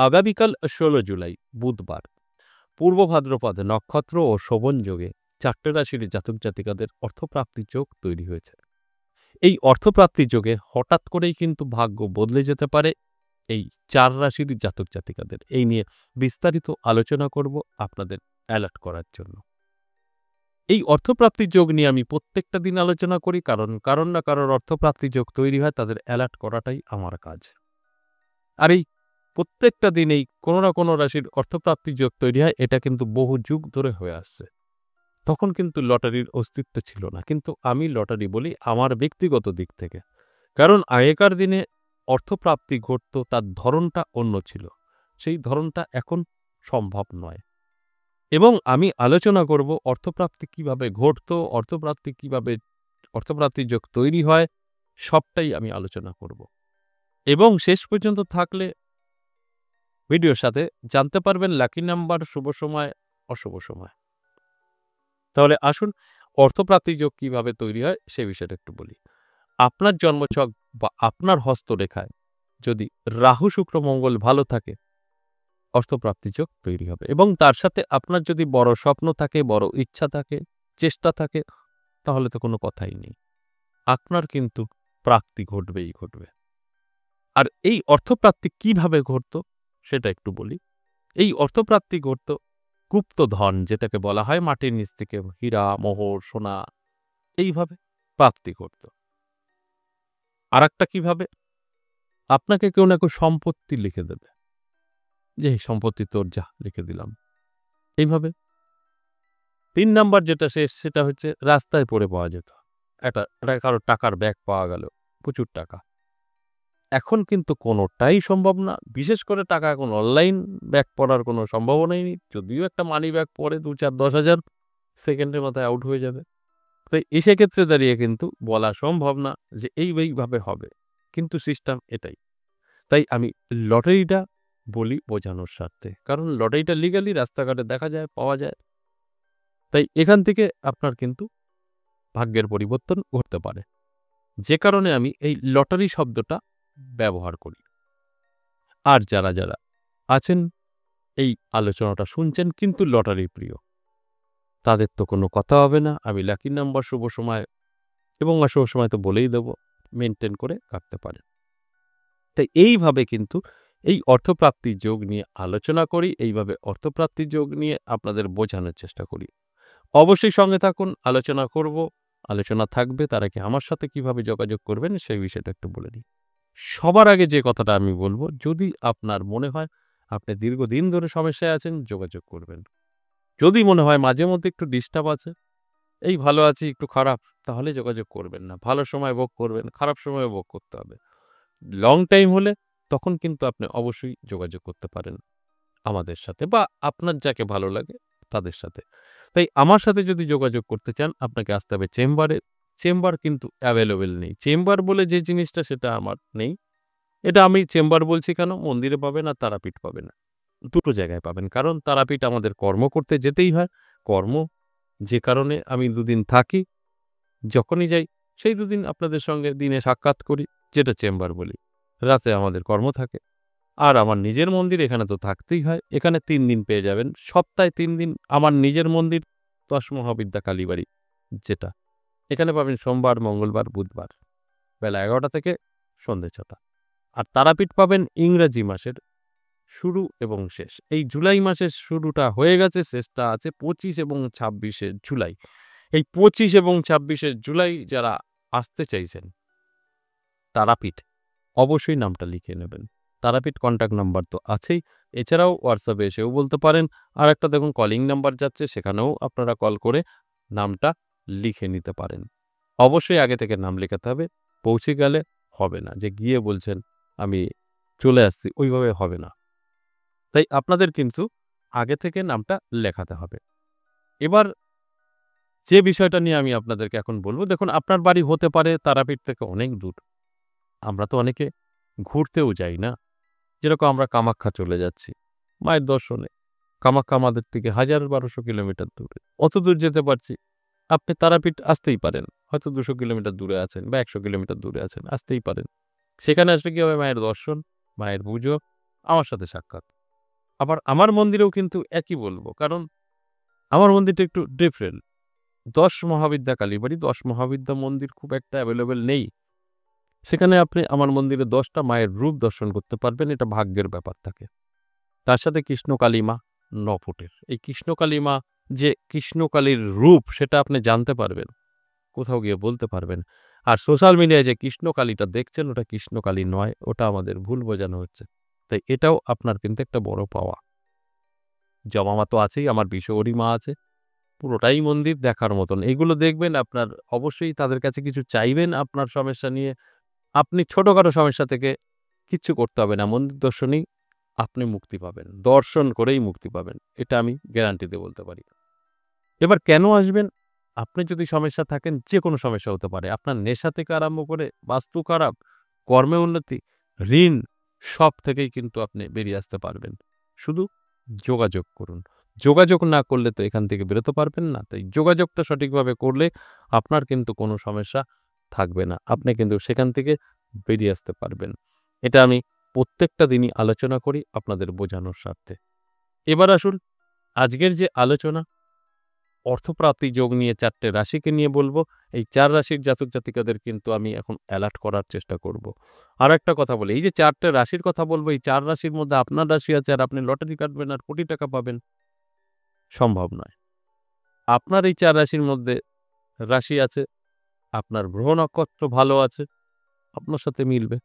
আগামীকাল ১৬ জুলাই বুধবার পূর্ব ভাদ্রপদ নক্ষত্র ও শোভন যোগে ৪টে রাশির জাতক জাতিকাদের অর্থপ্রাপ্তির যোগ তৈরি হয়েছে। এই অর্থপ্রাপ্তির যোগে হঠাৎ করেই কিন্তু ভাগ্য বদলে যেতে পারে এই ৪ রাশির জাতক জাতিকাদের। এই নিয়ে বিস্তারিত আলোচনা করব আপনাদের অ্যালার্ট করার জন্য। এই অর্থপ্রাপ্তির যোগ নিয়ে আমি প্রত্যেকটা দিন আলোচনা করি, কারণ না কারোর অর্থপ্রাপ্তির যোগ তৈরি হয়, তাদের অ্যালার্ট করাটাই আমার কাজ। আর এই প্রত্যেকটা দিনেই কোনো না কোনো রাশির অর্থপ্রাপ্তির যোগ তৈরি হয়, এটা কিন্তু বহু যুগ ধরে হয়ে আসছে। তখন কিন্তু লটারির অস্তিত্ব ছিল না, কিন্তু আমি লটারি বলি আমার ব্যক্তিগত দিক থেকে। কারণ আগেকার দিনে অর্থপ্রাপ্তি ঘটত, তার ধরনটা অন্য ছিল, সেই ধরনটা এখন সম্ভব নয়। এবং আমি আলোচনা করব অর্থপ্রাপ্তি কিভাবে ঘটত, অর্থপ্রাপ্তির যোগ তৈরি হয়, সবটাই আমি আলোচনা করব। এবং শেষ পর্যন্ত থাকলে ভিডিওর সাথে জানতে পারবেন লাকি নাম্বার, শুভ সময়, অশুভ সময়। তাহলে আসুন অর্থপ্রাপ্তি যোগ কিভাবে তৈরি হয় সে বিষয়টা একটু বলি। আপনার জন্মছক বা আপনার হস্তরেখায় যদি রাহু শুক্র মঙ্গল ভালো থাকে, অর্থপ্রাপ্তি যোগ তৈরি হবে। এবং তার সাথে আপনার যদি বড় স্বপ্ন থাকে, বড় ইচ্ছা থাকে, চেষ্টা থাকে, তাহলে তো কোনো কথাই নেই, আপনার কিন্তু প্রাপ্তি ঘটবেই ঘটবে। আর এই অর্থপ্রাপ্তি কিভাবে ঘটত সেটা একটু বলি। এই অর্থপ্রাপ্তি ঘটত গুপ্ত ধন, যেটাকে বলা হয় মাটির নিচ থেকে হীরা, মোহর, সোনা, এইভাবে প্রাপ্তি ঘটত। আর একটা কিভাবে, আপনাকে কেউ না কেউ সম্পত্তি লিখে দেবে, যে এই সম্পত্তি তোর, যা লিখে দিলাম, এইভাবে। ৩ নাম্বার যেটা শেষ, সেটা হচ্ছে রাস্তায় পড়ে পাওয়া যেত। একটা কারো টাকার ব্যাগ পাওয়া গেল, প্রচুর টাকা। এখন কিন্তু কোনোটাই সম্ভব না, বিশেষ করে টাকা এখন অনলাইন ব্যাগ পড়ার কোনো সম্ভাবনাই নেই। যদিও একটা মানি ব্যাগ পড়ে ২, ৪, ১০,০০০ সেকেন্ডের মাথায় আউট হয়ে যাবে। তাই সেক্ষেত্রে দাঁড়িয়ে কিন্তু বলা সম্ভব না যে এইভাবে হবে, কিন্তু সিস্টেম এটাই। তাই আমি লটারিটা বলি বোঝানোর স্বার্থে, কারণ লটারিটা লিগালি রাস্তাঘাটে দেখা যায়, পাওয়া যায়। তাই এখান থেকে আপনার কিন্তু ভাগ্যের পরিবর্তন ঘটতে পারে, যে কারণে আমি এই লটারি শব্দটা ব্যবহার করি। আর যারা যারা আছেন এই আলোচনাটা শুনছেন কিন্তু লটারি প্রিয়, তাদের তো কোনো কথা হবে না। আমি লাকি নাম্বার, শুভ সময় এবং অশুভ সময় তো বলেই দেব, মেনটেন করে রাখতে পারেন। তাই এইভাবে কিন্তু এই অর্থপ্রাপ্তির যোগ নিয়ে আলোচনা করি, এইভাবে অর্থপ্রাপ্তির যোগ নিয়ে আপনাদের বোঝানোর চেষ্টা করি। অবশ্যই সঙ্গে থাকুন, আলোচনা করব, আলোচনা থাকবে। তার আগে আমার সাথে কিভাবে যোগাযোগ করবেন সেই বিষয়টা একটু বলে নিই। সবার আগে যে কথাটা আমি বলবো, যদি আপনার মনে হয় আপনি দীর্ঘদিন ধরে সমস্যায় আছেন, যোগাযোগ করবেন। যদি মনে হয় মাঝে মধ্যে একটু ডিস্টার্ব আছে, এই ভালো আছি একটু খারাপ, তাহলে যোগাযোগ করবেন না। ভালো সময় ভোগ করবেন, খারাপ সময় ভোগ করতে হবে। লং টাইম হলে তখন কিন্তু আপনি অবশ্যই যোগাযোগ করতে পারেন আমাদের সাথে, বা আপনার যাকে ভালো লাগে তাদের সাথে। তাই আমার সাথে যদি যোগাযোগ করতে চান, আপনাকে আসতে হবে চেম্বারে। চেম্বার কিন্তু অ্যাভেলেবেল নেই। চেম্বার বলে যে জিনিসটা, সেটা আমার নেই। এটা আমি চেম্বার বলছি কেন, মন্দিরে পাবেন আর তারাপীঠ পাবেন, দুটো জায়গায় পাবেন। কারণ তারাপীঠ আমাদের কর্ম করতে যেতেই হয়, কর্ম, যে কারণে আমি দুদিন থাকি। যখনই যাই সেই দুদিন আপনাদের সঙ্গে দিনে সাক্ষাৎ করি, যেটা চেম্বার বলি। রাতে আমাদের কর্ম থাকে। আর আমার নিজের মন্দির এখানে তো থাকতেই হয়। এখানে ৩ দিন পেয়ে যাবেন, সপ্তাহে ৩ দিন। আমার নিজের মন্দির ১০ মহাবিদ্যা কালীবাড়ি, যেটা এখানে পাবেন সোমবার, মঙ্গলবার, বুধবার বেলা ১১টা থেকে সন্ধ্যে ৬টা। আর তারাপীঠ পাবেন ইংরাজি মাসের শুরু এবং শেষ। এই জুলাই মাসের শুরুটা হয়ে গেছে, শেষটা আছে ২৫ এবং ২৬শে জুলাই। এই ২৫ এবং ২৬শে জুলাই যারা আসতে চাইছেন তারাপীঠ, অবশ্যই নামটা লিখে নেবেন। তারাপীঠ কন্ট্যাক্ট নাম্বার তো আছেই, এছাড়াও হোয়াটসঅ্যাপে এসেও বলতে পারেন। আর একটা দেখুন কলিং নাম্বার যাচ্ছে, সেখানেও আপনারা কল করে নামটা লিখে নিতে পারেন। অবশ্যই আগে থেকে নাম লেখাতে হবে, পৌঁছে গেলে হবে না যে গিয়ে বলছেন আমি চলে আসছি, ওইভাবে হবে না। তাই আপনাদের কিন্তু আগে থেকে নামটা লেখাতে হবে। এবার যে বিষয়টা নিয়ে আমি আপনাদেরকে এখন বলবো, দেখুন আপনার বাড়ি হতে পারে তারাপীঠ থেকে অনেক দূর। আমরা তো অনেকে ঘুরতেও যাই না, যেরকম আমরা কামাখ্যা চলে যাচ্ছি মায়ের দর্শনে। কামাখ্যা আমাদের থেকে ১,০০০-১,২০০ কিলোমিটার দূরে। অত দূর যেতে পারছি, আপনি তারাপীঠ আসতেই পারেন। হয়তো ২০০ কিলোমিটার দূরে আছেন বা ১০০ কিলোমিটার দূরে আছেন, আসতেই পারেন। সেখানে আসলে কি হবে, মায়ের দর্শন, মায়ের পুজো, আমার সাথে সাক্ষাৎ। আবার আমার মন্দিরেও কিন্তু একই বলব। কারণ আমার মন্দিরটা একটু ডিফারেন্ট। ১০ মহাবিদ্যা কালীবাড়ি, ১০ মহাবিদ্যা মন্দির খুব একটা এভেইলেবল নেই। সেখানে আপনি আমার মন্দিরে ১০ টা মায়ের রূপ দর্শন করতে পারবেন, এটা ভাগ্যের ব্যাপার থাকে। তার সাথে কৃষ্ণকালী মা ৯ ফুটের। এই কৃষ্ণকালী মা যে কৃষ্ণকালীর রূপ সেটা আপনি জানতে পারবেন। কোথাও গিয়ে বলতে পারবেন। আর সোশ্যাল মিডিয়ায় যে কৃষ্ণকালীটা দেখছেন ওটা কৃষ্ণকালী নয়, ওটা আমাদের ভুল বোঝানো হচ্ছে। তাই এটাও আপনার কিন্তু একটা বড় পাওয়া। জমা মা তো আছেই, আমার বিশ্বহরী মা আছে। পুরোটাই মন্দির দেখার মতন। এগুলো দেখবেন আপনার অবশ্যই তাদের কাছে কিছু চাইবেন আপনার সমস্যা নিয়ে। আপনি ছোটখাটো সমস্যা থেকে কিচ্ছু করতে হবে না। মন্দির দর্শনেই আপনি মুক্তি পাবেন। দর্শন করেই মুক্তি পাবেন। এটা আমি গ্যারান্টি দিয়ে বলতে পারি। এবার কেন আসবেন? আপনি যদি সমস্যা থাকেন, যেকোনো সমস্যা হতে পারে। আপনার নেশা থেকে আরম্ভ করে বাস্তু খারাপ, কর্মে উন্নতি, ঋণ সব থেকেই কিন্তু আপনি বেরিয়ে আসতে পারবেন। শুধু যোগাযোগ করুন। যোগাযোগ না করলে তো এখান থেকে বেরোতে পারবেন না। তাই যোগাযোগটা সঠিকভাবে করলে আপনার কিন্তু কোনো সমস্যা থাকবে না। আপনি কিন্তু সেখান থেকে বেরিয়ে আসতে পারবেন। এটা আমি প্রত্যেকটা দিনই আলোচনা করি আপনাদের বোঝানোর স্বার্থে। এবার আসুন আজকের যে আলোচনা অর্থপ্রাপ্তি যোগ নিয়ে ৪ টে রাশিকে নিয়ে বলবো। এই ৪ রাশির জাতক-জাতিকাদের কিন্তু আমি এখন অ্যালার্ট করার চেষ্টা করব। আরেকটা কথা বলি, এই যে ৪ টে রাশির কথা বলবো, এই ৪ রাশির মধ্যে আপনার রাশি আছে আর আপনি লটারি কাটবেন আর কোটি টাকা পাবেন, সম্ভব নয়। আপনার এই ৪ রাশির মধ্যে রাশি আছে, আপনার গ্রহ নক্ষত্র ভালো আছে, আপনার সাথে মিলবে।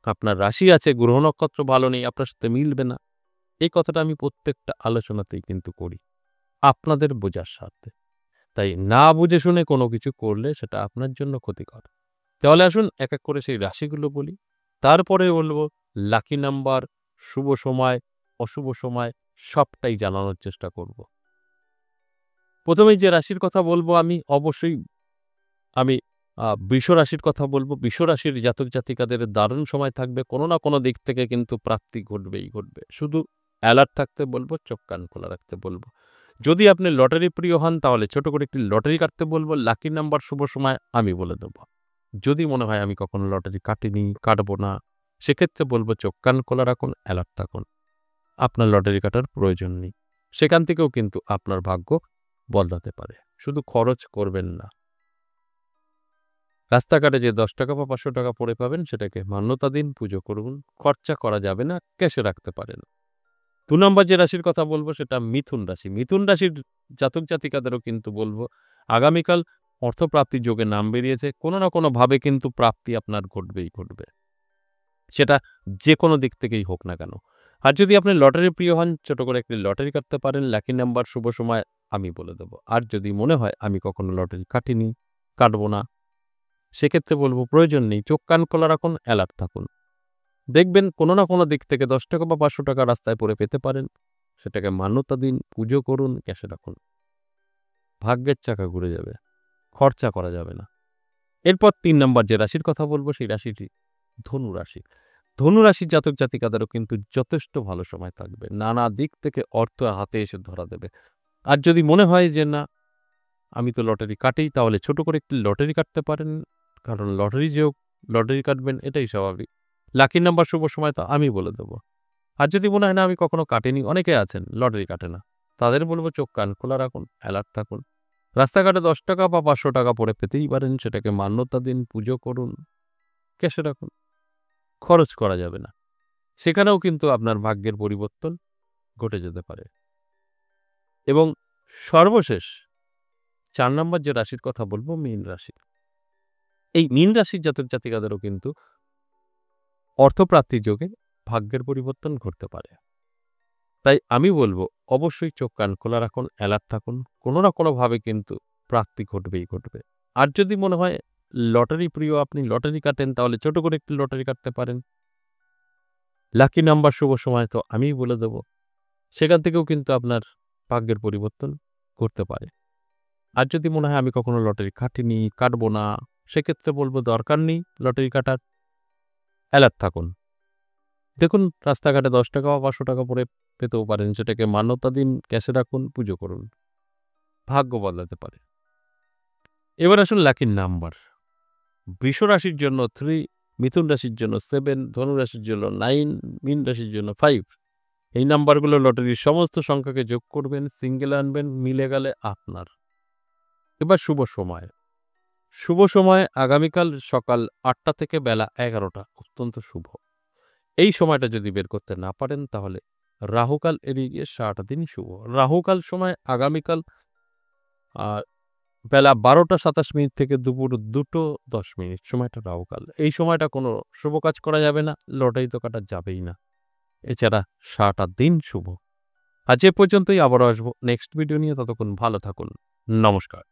আপনার রাশি আছে, গ্রহ নক্ষত্র ভালো নেই, আপনার সাথে মিলবে না। এই কথাটা আমি প্রত্যেকটা আলোচনাতেই কিন্তু করি। আপনাদের বোঝার স্বার্থে। তাই না বুঝে শুনে কোনো কিছু করলে সেটা আপনার জন্য ক্ষতিকর। তাহলে আসুন এক এক করে সেই রাশিগুলো বলি। তারপরে বলব লাকি নাম্বার, শুভ সময়, অশুভ সময় সবটাই জানানোর চেষ্টা করব। প্রথমেই যে রাশির কথা বলব অবশ্যই আমি বৃষ রাশির কথা বলব। বৃষ রাশির জাতক-জাতিকাদের দারুণ সময় থাকবে। কোনো না কোনো দিক থেকে কিন্তু প্রাপ্তি ঘটবেই ঘটবে। শুধু অ্যালার্ট থাকতে বলব, চোখ কান খোলা রাখতে বলব। যদি আপনি লটারি প্রিয় হন তাহলে ছোট করে একটি লটারি কাটতে বলব। লাকি নাম্বার, শুভ সময় আমি বলে দেব। যদি মনে হয় আমি কখনো লটারি কাটিনি, কাটবো না, সেক্ষেত্রে বলব চোখ কান খোলা রাখুন, অ্যালার্ট থাকুন। আপনার লটারি কাটার প্রয়োজন নেই। সেখান থেকেও কিন্তু আপনার ভাগ্য বদলাতে পারে। শুধু খরচ করবেন না। রাস্তাঘাটে যে ৳১০ বা ৳৫০০ পড়ে পাবেন সেটাকে মান্যতা দিন, পুজো করুন। খরচা করা যাবে না, ক্যাশে রাখতে পারেন। ২ নম্বর যে রাশির কথা বলব সেটা মিথুন রাশি। মিথুন রাশির জাতক-জাতিকাদেরও কিন্তু বলব আগামীকাল অর্থপ্রাপ্তির যোগে নাম বেরিয়েছে। কোনো না কোনোভাবে কিন্তু প্রাপ্তি আপনার ঘটবেই ঘটবে। সেটা যেকোনো দিক থেকেই হোক না কেন। আর যদি আপনি লটারি প্রিয় হন, ছোট করে একটি লটারি কাটতে পারেন। লাকি নাম্বার, শুভ সময় আমি বলে দেব। আর যদি মনে হয় আমি কখনো লটারি কাটিনি, কাটবো না, সেক্ষেত্রে বলব প্রয়োজন নেই। চোখ কান খোলা রাখুন, অ্যালার্ট থাকুন। দেখবেন কোনো না কোনো দিক থেকে ৳১০ বা ৳৫০০ রাস্তায় পড়ে পেতে পারেন। সেটাকে মান্যতা দিন, পুজো করুন, ক্যাশে রাখুন। ভাগ্যের চাকা ঘুরে যাবে। খরচা করা যাবে না। এরপর ৩ নম্বর যে রাশির কথা বলব সেই রাশিটি ধনু রাশি। ধনু রাশির জাতক-জাতিকাদেরও কিন্তু যথেষ্ট ভালো সময় থাকবে। নানা দিক থেকে অর্থ হাতে এসে ধরা দেবে। আর যদি মনে হয় যে না আমি তো লটারি কাটি, তাহলে ছোট করে একটি লটারি কাটতে পারেন। কারণ লটারি যে হোক, লটারি কাটবেন এটাই স্বাভাবিক। লাকি নাম্বার, শুভ সময় তো আমি বলে দেব। আর যদি মনে হয় না আমি কখনো কাটিনি, অনেকে আছেন লটারি কাটে না। তাদের বলব চোখ কান খোলা রাখুন, অ্যালার্ট থাকুন। রাস্তাঘাটে ৳১০ বা ৳৫০০ পড়ে পেতেই পারেন, সেটাকে মান্যতা দিন, পুজো করুন, ক্যাশে রাখুন। খরচ করা যাবে না। সেখানেও কিন্তু আপনার ভাগ্যের পরিবর্তন ঘটে যেতে পারে। এবং সর্বশেষ ৪ নম্বর যে রাশির কথা বলব মীন রাশি। এই মীন রাশির জাতক-জাতিকাদেরও কিন্তু অর্থপ্রাপ্তির যোগে ভাগ্যের পরিবর্তন ঘটতে পারে। তাই আমি বলব অবশ্যই চোখ কান খোলা রাখুন, অ্যালার্ট থাকুন। কোনো না কোনোভাবে কিন্তু প্রাপ্তি ঘটবেই ঘটবে। আর যদি মনে হয় লটারি প্রিয়, আপনি লটারি কাটেন, তাহলে ছোট করে একটি লটারি কাটতে পারেন। লাকি নাম্বার, শুভ সময় তো আমিই বলে দেব। সেখান থেকেও কিন্তু আপনার ভাগ্যের পরিবর্তন ঘটতে পারে। আর যদি মনে হয় আমি কখনো লটারি কাটিনি, কাটবো না, সেক্ষেত্রে বলব দরকার নেই লটারি কাটার, অ্যালার্ট থাকুন। দেখুন রাস্তাঘাটে ৳১০ বা ৳৫০০ পড়ে পেতেও পারেন, সেটাকে মান্যতা দিন, ক্যাশে রাখুন, পুজো করুন। ভাগ্য বদলাতে পারে। এবার আসুন লাকি নাম্বার। বৃষ রাশির জন্য মিথুন রাশির জন্য 7, ধনু রাশির জন্য 9, মীন রাশির জন্য 5। এই নাম্বারগুলো লটারির সমস্ত সংখ্যাকে যোগ করবেন, সিঙ্গেল আনবেন, মিলে গেলে আপনার। এবার শুভ সময়। শুভ সময় আগামীকাল সকাল 8টা থেকে বেলা 11টা, অত্যন্ত শুভ। এই সময়টা যদি বের করতে না পারেন তাহলে রাহুকাল এড়িয়ে গিয়ে সারাটা দিন শুভ। রাহুকাল সময় আগামীকাল বেলা 12টা 27 মিনিট থেকে দুপুর 2টো 10 মিনিট, সময়টা রাহুকাল। এই সময়টা কোনো শুভ কাজ করা যাবে না, লটারি তো কাটা যাবেই না। এছাড়া সারাটা দিন শুভ। আজ এ পর্যন্তই, আবারও আসবো নেক্সট ভিডিও নিয়ে। ততক্ষণ ভালো থাকুন। নমস্কার।